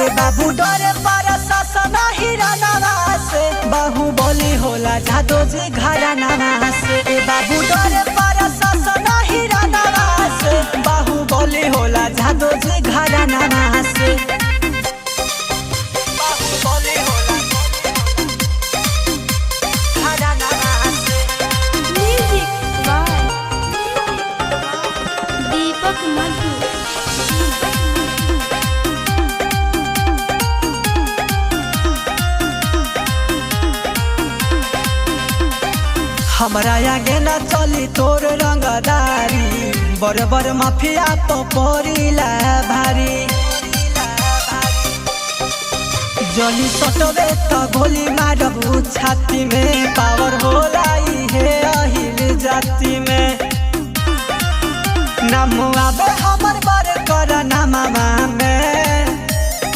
ए बाबू डरे पर शासन हिराना से बाहुबली होला जादो जी घराना से ए बाबू डरे पर शासन हिराना से बाहुबली होला जादो जी घराना से बाहुबली होला घराना से। म्यूजिक बाय दीपक मधु। हमरा आगे न चली तोर रंगदारी बर बर माफिया पपरीला भारी जली सटबे त गोली मारबू छाती में पावर होला इहे अहिल जाति में नाम आबे हमर बर कर नामा